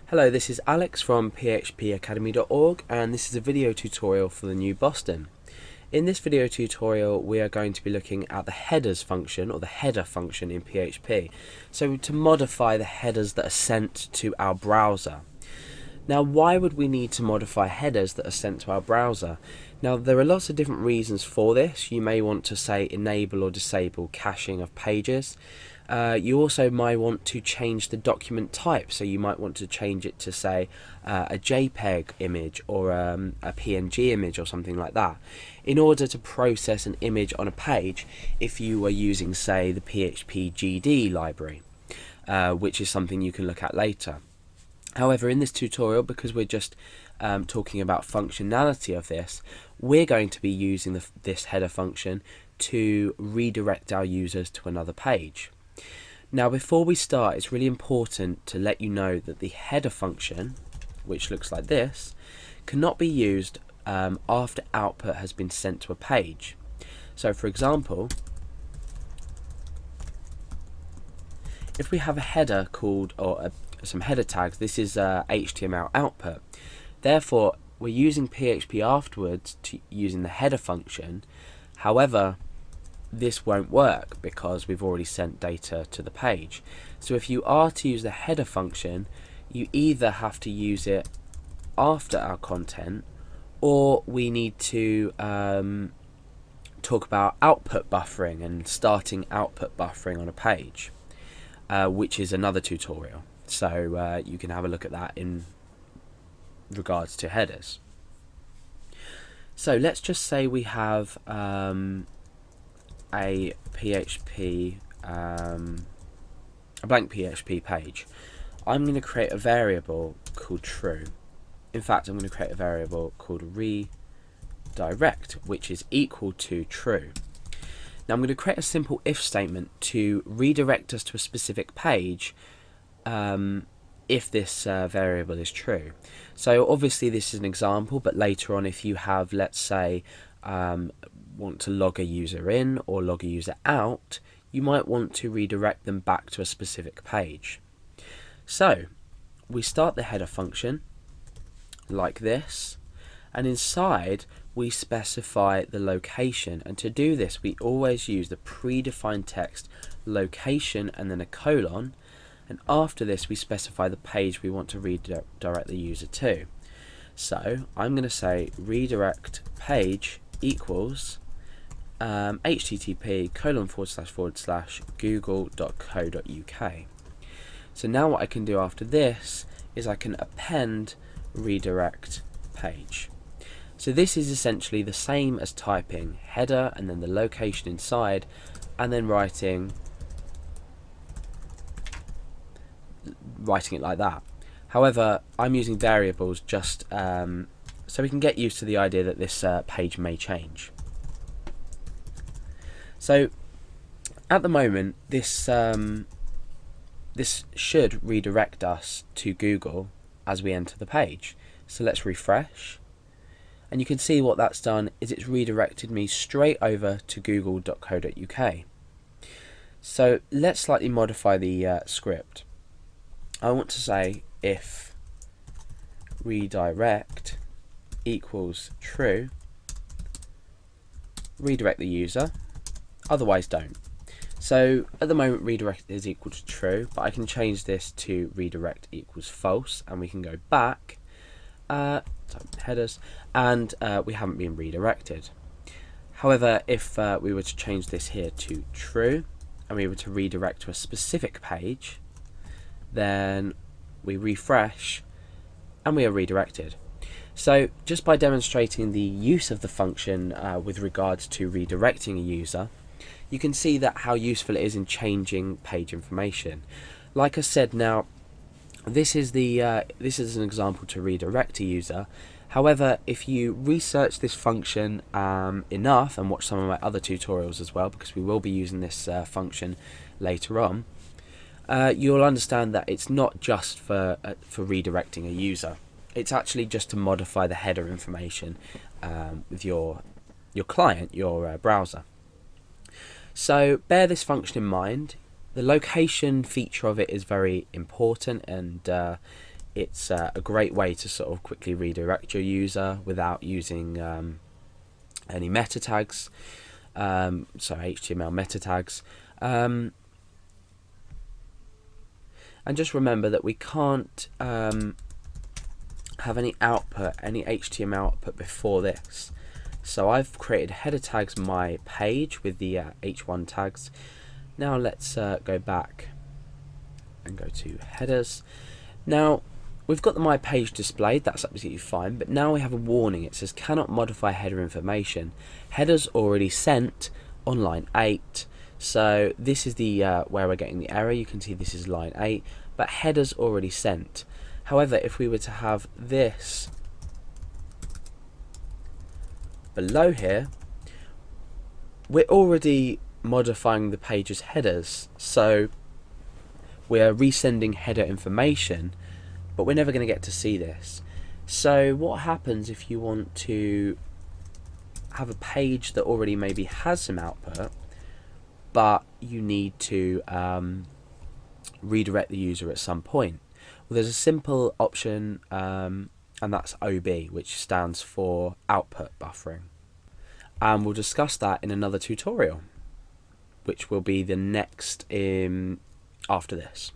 Hello, this is Alex from phpacademy.org, and this is a video tutorial for the new Boston. In this video tutorial we are going to be looking at the headers function, or the header function in PHP. So to modify the headers that are sent to our browser. Now, why would we need to modify headers that are sent to our browser? Now, there are lots of different reasons for this. You may want to say enable or disable caching of pages. You also might want to change the document type, so you might want to change it to say a JPEG image or a PNG image or something like that, in order to process an image on a page if you were using, say, the PHP GD library, which is something you can look at later. However, in this tutorial, because we're just talking about functionality of this, we're going to be using this header function to redirect our users to another page. Now, before we start, it's really important to let you know that the header function, which looks like this, cannot be used after output has been sent to a page. So, for example, if we have a header called, or some header tags, this is HTML output. Therefore, we're using PHP afterwards using the header function. However, this won't work because we've already sent data to the page. So if you are to use the header function, you either have to use it after our content, or we need to talk about output buffering and starting output buffering on a page, which is another tutorial. So you can have a look at that in regards to headers. So let's just say we have a PHP, a blank PHP page. I'm going to create a variable called true. In fact, I'm going to create a variable called redirect, which is equal to true. Now I'm going to create a simple if statement to redirect us to a specific page if this variable is true. So obviously this is an example, but later on, if you have, let's say, want to log a user in or log a user out, you might want to redirect them back to a specific page. So we start the header function like this, and inside we specify the location, and to do this we always use the predefined text location and then a colon, and after this we specify the page we want to redirect the user to. So I'm going to say redirect page equals http://google.co.uk. So now what I can do after this is I can append redirect page. So this is essentially the same as typing header and then the location inside, and then writing it like that. However, I'm using variables just so we can get used to the idea that this page may change. So at the moment, this should redirect us to Google as we enter the page. So let's refresh, and you can see what that's done is it's redirected me straight over to google.co.uk. So let's slightly modify the script. I want to say if redirect equals true, redirect the user, otherwise don't. So at the moment redirect is equal to true, but I can change this to redirect equals false, and we can go back headers, and we haven't been redirected. However, if we were to change this here to true and we were to redirect to a specific page, then we refresh and we are redirected. So just by demonstrating the use of the function with regards to redirecting a user, you can see that how useful it is in changing page information. Like I said, now this is an example to redirect a user. However, if you research this function enough and watch some of my other tutorials as well, because we will be using this function later on, you'll understand that it's not just for redirecting a user. It's actually just to modify the header information with your client, your browser. So bear this function in mind. The location feature of it is very important, and it's a great way to sort of quickly redirect your user without using any meta tags, so HTML meta tags. And just remember that we can't have any output, any HTML output before this. So I've created header tags my page with the h1 tags. Now let's go back and go to headers. Now we've got the my page displayed, that's absolutely fine, but now we have a warning. It says cannot modify header information. Headers already sent on line 8. So this is the where we're getting the error. You can see this is line 8, but headers already sent. However, if we were to have this below here, we're already modifying the page's headers, so we're resending header information, but we're never going to get to see this. So what happens if you want to have a page that already maybe has some output, but you need to redirect the user at some point? Well, there's a simple option, and that's OB, which stands for output buffering. And we'll discuss that in another tutorial, which will be the next after this.